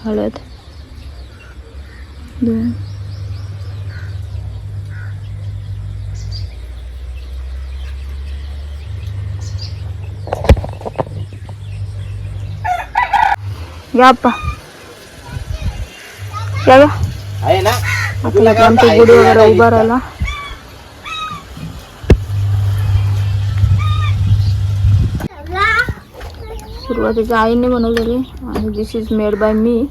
हळद 2 या आप्पा या आहे ना आमच्या गुढी वगैरे उभा राहिला. सुरुवातीच्या आईने बनवलेली आणि दिस इज मेड बाय मी.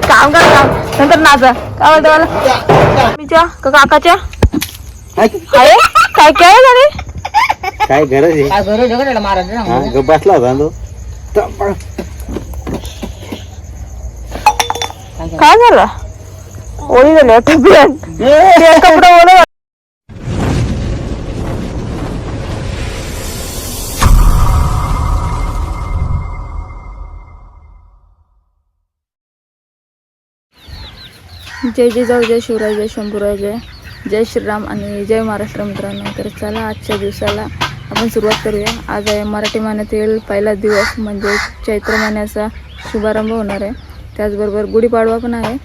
काम करा काम नंतर नाचा काय म्हणतो मला मीच्या का काकाच्या आहे काय काय झाले काय गरज आहे बसला होता तो काय झालं ओळी झाली कपडे ओढ. जय जय जाऊ जय शिवराय जय शंभूराय जय श्रीराम आणि जय महाराष्ट्र मित्रांनो. तर चला आजच्या दिवसाला आपण सुरुवात करूया. आज आहे मराठी महिन्यातील पहिला दिवस म्हणजे चैत्र महिन्याचा शुभारंभ होणार आहे. त्याचबरोबर गुढीपाडवा पण आहे.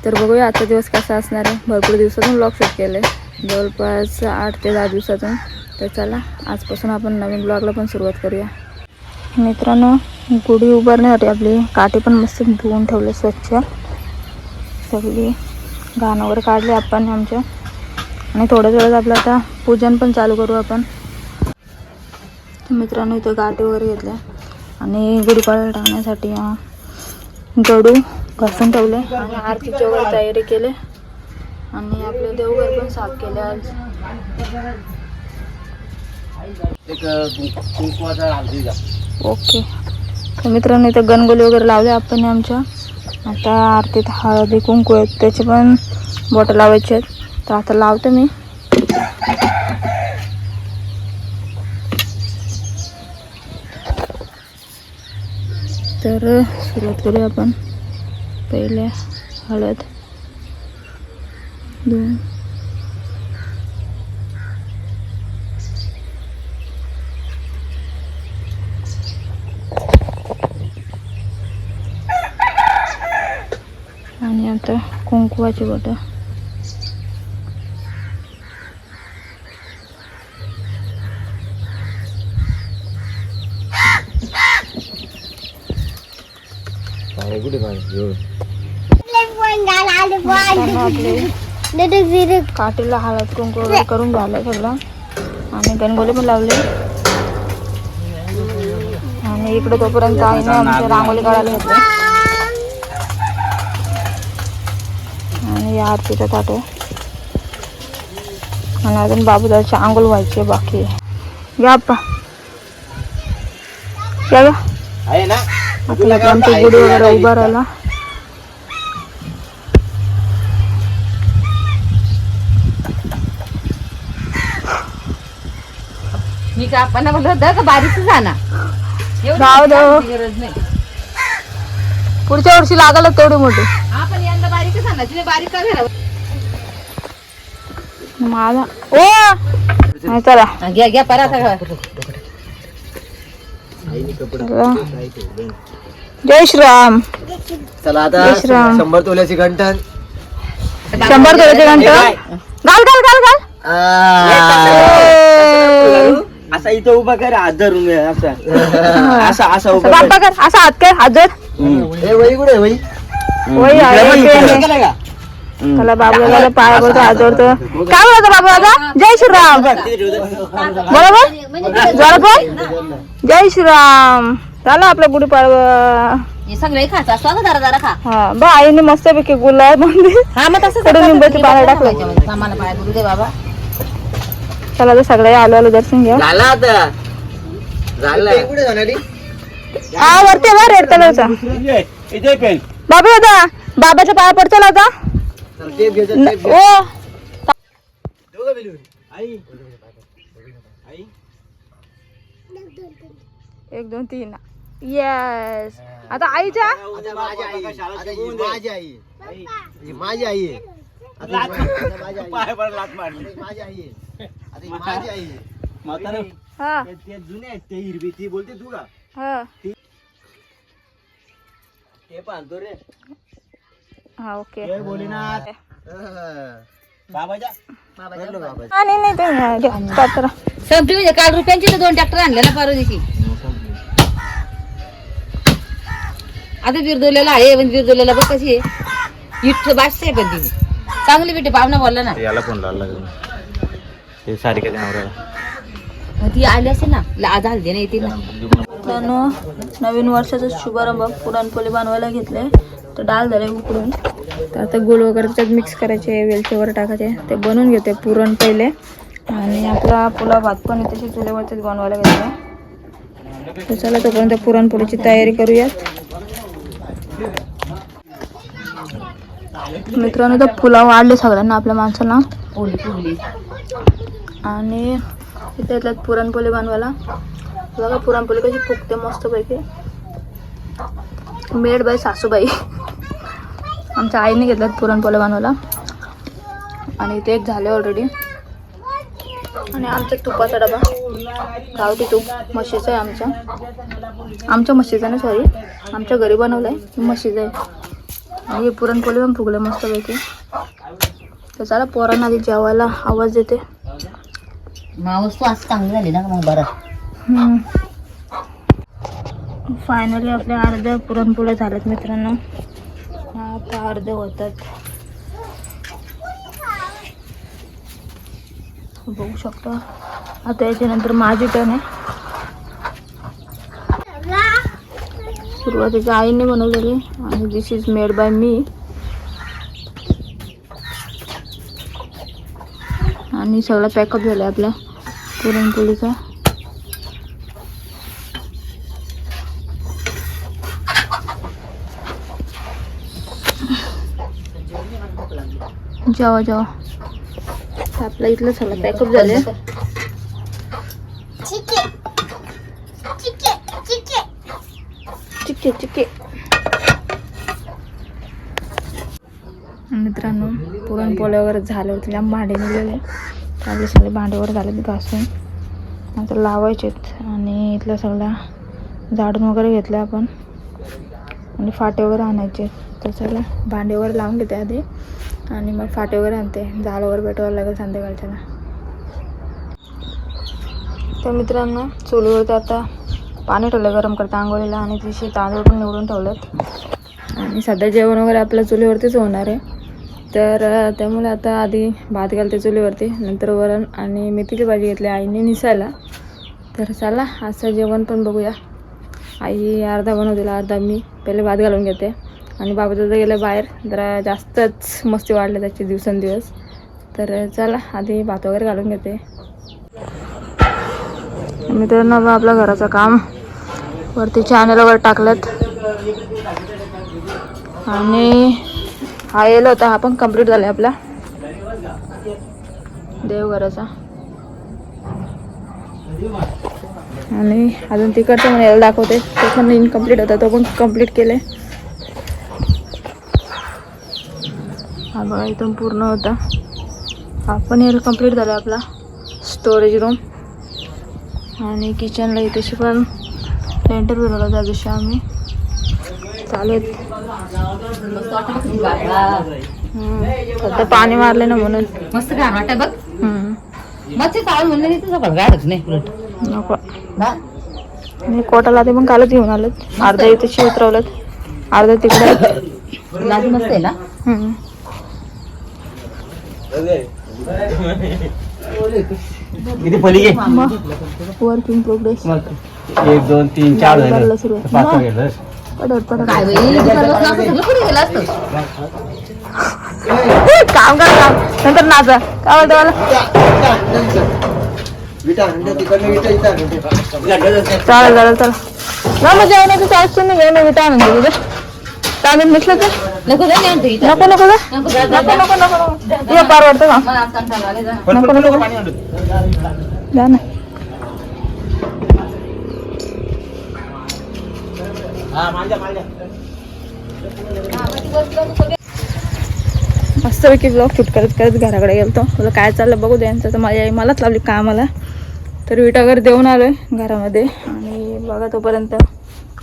तर बघूया आजचा दिवस कसा असणार आहे. भरपूर दिवसातून ब्लॉग शूट केलं आहे जवळपास 8 ते 10 दिवसातून. तर चला आजपासून आपण नवीन ब्लॉगला पण सुरुवात करूया. मित्रांनो गुढी उभारण्यासाठी आपली काठी पण मस्त धुवून ठेवले स्वच्छ. सगळी घाण वगैरे काढली आपण आमच्या आणि थोड्याच वेळात आपलं आता पूजन पण चालू करू आपण. मित्रांनो इथं गाठी वगैरे घेतल्या आणि गुढीपाडवा टाकण्यासाठी गडू घासून ठेवले आणि आरतीची वगैरे तयारी केली आणि आपले देवघर पण साफ केले आज. ओके तर मित्रांनो इथं गणगोली वगैरे लावले आपण आमच्या. आता आरतीत हळदी कुंकू आहेत त्याचे पण बॉटल लावायचे आहेत. तर आता लावते मी. तर सुरुवात करूया आपण. पहिले हळद 2 आणि आता कुंकवाची बॉटल. काठीला हळद कुंकू वगैरे करून झालं सगळं आणि गणगोले पण लावले आणि इकडे तोपर्यंत आईने आमच्या रांगोळी काढायला घेतली आणि या आरतीचा ताट आहे आणि अजून बाबूदाची आंघोळ व्हायची बाकी आहे. या आप्पा या आमची गुढी वगैरे उभा राहिला. मी का आपण म्हणलं का बारीक जाना गरज नाही. पुढच्या वर्षी लागल तेवढी मोठी. आपण यंदा बारीक जाना तिने बारीक का घ्या माझा ओ चला घ्या घ्या पराठा जय श्रीराम. चला आता जय श्रीराम. 100 तोल्याची घंटन 100 तोळ्याचे घंट घाल घाल घाल घाल. असा इथं उभा कर हात धरून असा असा उभा बाप्पा कर असा हात कर हात धर. वही कुठे वही वही आहे त्याला बाबूला पाया पडतो हात जोडतो. काय बोलतो बाबू दादा जय श्रीराम बरोबर जोरात बोल जय श्रीराम. झालं आपला गुढीपाडवा. हे सगळे खायचं असं जरा जरा खा. हा बा आईने मस्त पैकी गुलाब हा मग तसं लिंबाची पानं टाकलं. आम्हाला पाया गुरु दे बाबा. चला तर सगळे आलो आलो दर्शन घ्या. झाला आता झालं हा वरती ना रेड कलरचा बाबू दादा बाबाच्या पाया पडतो आता. ओ 1 2 3 येस. आता आईच्या माझी आई पाय लात मारली माझी आई आहे. आता माझी आई हा ते जुने आहेत ते हिरवी ती बोलते तू का हा ते पाहतो रे हा ओके जय भोलेनाथ बाबाजा आणि नाही तुम्ही घ्या, start करा. संपली म्हणजे काल रुपयांची तर 2 ट्रॅक्टर आणले ना परवा दिवशी. आता विरदोल्याला आहे पण विरदोल्याला बघ कशी आहे इट बादशा आहे पण ती चांगली भेटे पाहुणा बोलला ना याला फोन लावला लागला ते सारिकाच्या नवऱ्याला मग ती आली असेल ना आज हल्दी ना येते ना. मित्रांनो नवीन वर्षाचा शुभारंभ पुरणपोळी बनवायला घेतले तर डाळ झाले उकडून तर आता गुळ वगैरे त्याच्यात मिक्स करायचे वेलचीवर टाकायचे ते बनवून घेते पुरण पहिले आणि आपला पुलाव भात पण तसे चुल्यावरतीच बनवायला घेतले तर चला तोपर्यंत पुरणपोळीची तयारी करूयात. मित्रांनो तर पुलाव वाढले सगळ्यांना आपल्या माणसांना पोळी फुगली आणि इथे येतल्यात पुरणपोळी बनवायला. बघा पुरणपोळी कशी फुगते मस्तपैकी मेड बाय सासूबाई आमच्या आईने घेतल्यात पुरणपोळ्या बनवायला आणि ते एक झाले ऑलरेडी. आणि आमच्या तुपाचा डबा गावठी तूप म्हशीचं आहे आमच्या म्हशीचं नाही सॉरी आमच्या घरी बनवलं आहे म्हशीचं आहे आणि हे पुरणपोळी पण फुगले मस्तपैकी. तर चला पोरांना आधी जेवायला आवाज देते. वस्तू असं चांगली झाली ना मग बरं. फायनली आपल्या अर्ध्या पुरणपोळ्या झाल्यात मित्रांनो आता अर्धे होतात बघू शकता. आता याच्यानंतर माझी टर्न आहे. सुरुवातीच्या आईने बनवलेली आणि दिस इज मेड बाय मी आणि सगळा पॅकअप झाला आपल्या पुरणपोळीचा. जेवा जेवा आपला इथलं सगळं पॅकअप झाले. चिके चिके मित्रांनो पुरणपोळ्या वगैरे झाले होते लांब भांडे निघलेले आपले सगळे भांडेवर झाले घासून आता लावायचे आणि इथलं सगळं झाडून वगैरे घेतलं आपण आणि फाटे वगैरे आणायचे. तर चला भांडे वगैरे लावून घेते आधी आणि मग फाटे वगैरे आणते झाड वगैरे पेटवायला लागेल संध्याकाळच्याला. तर मित्रांनो चुलीवरती आता पाणी ठेवलं गरम करता आंघोळीला आणि तिशी तांदूळ पण निवडून ठेवलेत आणि सध्या जेवण वगैरे आपल्या चुलीवरतीच होणार आहे. तर त्यामुळे आता आधी भात घालते चुलीवरती नंतर वरण आणि मेथीची भाजी घेतली आईने निसायला. तर चला असं जेवण पण बघूया. आई अर्धा बनवतेला अर्धा मी पहिले भात घालून घेते आणि बाबा दादा गेलं बाहेर जरा जास्तच मस्ती वाढले त्याची दिवसेंदिवस. तर चला आधी भात वगैरे घालून घेते. मित्रांनो मग आपल्या घराचं काम वरती चॅनल वगैरे टाकलेत आणि हा येलो होता हा पण कम्प्लीट झाला आपला देवघराचा आणि अजून तिकडचं मला यायला दाखवते तो पण इनकम्प्लीट होता तो पण कम्प्लीट केले. हा बघा इथून पूर्ण होता हा पण यायला कम्प्लीट झाला आपला स्टोरेज रूम आणि किचनला इथेशी पण लेंटर फिरवला त्या दिवशी आम्ही चालेल. सध्या पाणी मारले ना म्हणून मस्त काय वाटत बघ. मच्छी चावल म्हणलं नाही तुझं गाडच नाही उलट नको मी कोटाला ते पण कालच घेऊन आलेत अर्धा इथे उतरवलेत अर्धा तिकडे लाजी मस्त आहे ना. किती पली घे वर्क इन प्रोग्रेस 1 2 3 4 झालं पाच गेलं काय बाई सगळं पुढे गेलं असतं. काम कर काम नंतर नाचा काय बोलतो मला चालेल चला ना मग जेवणाचं चार्ज नाही घे मी विटा आणून दे तुझं काय मिसलं तर नको जाऊ ना आणतो इथं. नको नको नको नको नको तुला पार वाटतं का मला आज कंटाळा आला, जा. नको नको जा ना मस्तपैकी ब्लॉग शूट करत करत घराकडे गेलतो. तुला काय चाललं बघू द्यायचं तर माझी आई मलाच लावली कामाला तर विटा वगैरे देऊन आलोय घरामध्ये आणि बघा तोपर्यंत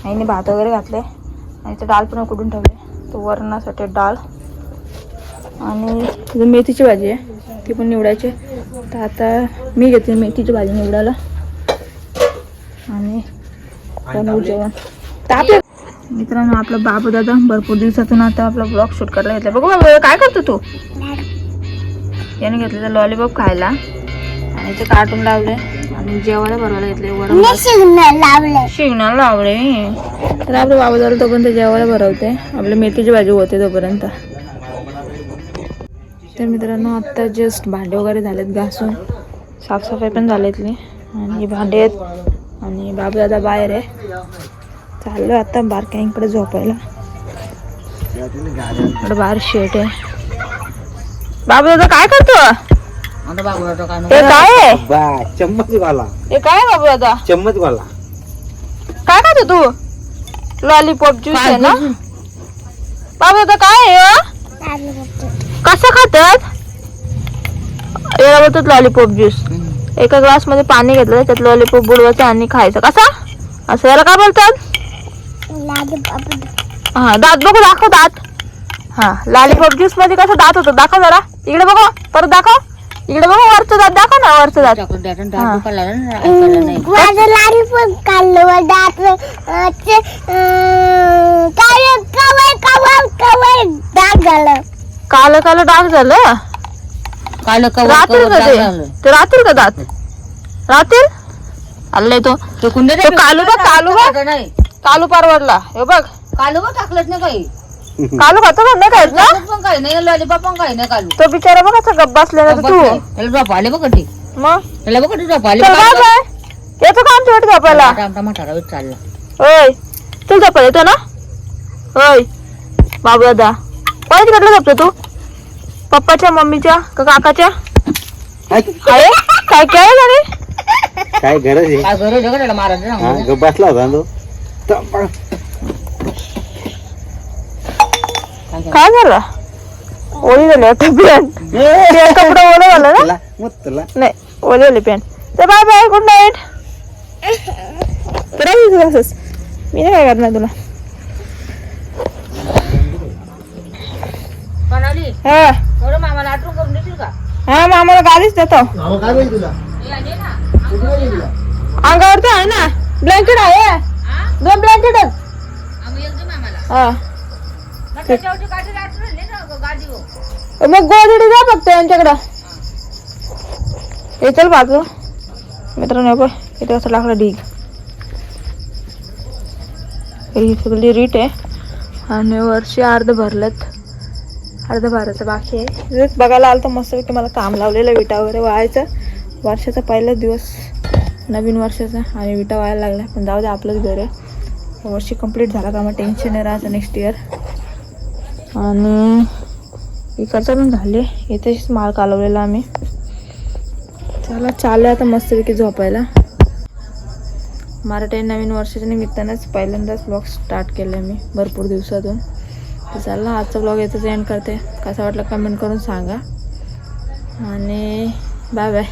आईने भात वगैरे घातले आणि ते डाळ पण कुठून ठेवले. तो वरणासाठी डाळ आणि तिथं मेथीची भाजी आहे ती पण निवडायची. तर आता मी घेते मेथीची भाजी निवडायला आणि बनवू जेवण. तर आपल्या मित्रांनो आपला बाबू दादा भरपूर दिवसातून आता आपला ब्लॉग शूट करायला घेतला. बघू बाबा काय करतो तू. याने घेतलेलं लॉलीपॉप खायला आणि ते कार्टून लावले आणि जेवायला भरवायला घेतले. वरून शिंगणाला लावले. तर आपलं बाबू दादा तोपर्यंत जेवायला भरवते. आपली मेथीची भाजी होते तोपर्यंत. तर मित्रांनो आत्ता जस्ट भांडे वगैरे झालेत घासून, साफसफाई पण झालीतली आणि भांडे आहेत आणि बाबू दादा बाहेर आहे. चाललो आता बारक्यांकडे झोपायला. इकडे बाहेर शेट आहे. बाबू दादा काय करतो. आता बाबू आता काय हे काय आहे. चम्मच वाला. हे काय आहे बाबू दादा. चम्मच वाला. काय खातो तू. लॉलीपॉप ज्यूस आहे ना बाबू दादा. काय आहे कसं खातात. याला बोलतात लॉलीपॉप ज्यूस. एका ग्लास मध्ये पाणी घेतलं त्यात लॉलीपॉप बुडवायचं आणि खायचं. कसा असं याला काय बोलतात. हा दात बघू दाखव दात. हा लॉलीपॉप ज्यूस मध्ये कसं दात होतं दाखव जरा. इकडे बघू परत दाखव. इकडे बघू वरचं दात दाखव ना. वरचं दात काल काल डाग झालं. काल रात्री का ते रात्री का दात रात्री आलाय तो. तो कुंडे तो कालू बघ नाही कालू परवडला. हे बघ कालू बघ टाकलंच नाही काही. कालू खातो पण नाही खायच ना. पण काही नाही लॉलीपॉप पण काही नाही कालू. तो बिचारा बघ असा गप्प बसलेला तू. त्याला ड्रॉप आले बघ कधी. मग त्याला बघ कधी ड्रॉप आले. चल काय काय येतो का आमच्या वाट झोपायला. टमाटा चालला. होय चल झोपायला येतो ना. होय बाबू दादा कोणाच्या कडला झोपतो तू. पप्पाच्या मम्मीच्या का काकाच्या. काय काय काय काय झाले. काय गरज आहे. काय गरज आहे का त्याला मारायचं हा, सांग. गप्प बसला होता ना तो. काय झालं. ओली झाली आता पॅन्ट. कपडे ओलं झालं ना. तुला मग तुला नाही ओली ओली पॅन्ट. तर बाय बाय गुड नाईट. तर असंच मी नाही काय करणार तुला. कोणाली हा एवढं मामाला आठवण करून देशील का. हा मग आम्हाला गाडीच देतो. अंगावरती आहे ना ब्लँकेट आहे. 2 ब्लँकेट आहेत. हा मग गोदडी जा फक्त यांच्याकडं. हे चल बाजू मित्रांनो. बघ इथे असं लाकडं ढीग. ही सगळी रीट आहे आणि वर्षी अर्ध भरलेत. अर्ध भरायचं बाकी आहे. बघायला आलं तर मस्तपैकी मला काम लावलेलं विटा वगैरे वाळायचं. वर्षाचा पहिला दिवस नवीन वर्षाचा आणि विटा वाळायला लागल्या. पण जाऊ दे आपलंच घर आहे. वर्षी कंप्लीट झाला का मग टेन्शन नाही राहायचं नेक्स्ट इयर. आणि इकडचं पण झाले. इथेच माल कालवलेला आम्ही. चला चालू आता मस्तपैकी झोपायला. मराठी नवीन वर्षाच्या निमित्तानंच पहिल्यांदाच ब्लॉग स्टार्ट केलं मी भरपूर दिवसातून. तर चला आजचा ब्लॉग याचाच एंड करते. कसा वाटला कमेंट करून सांगा आणि बाय बाय.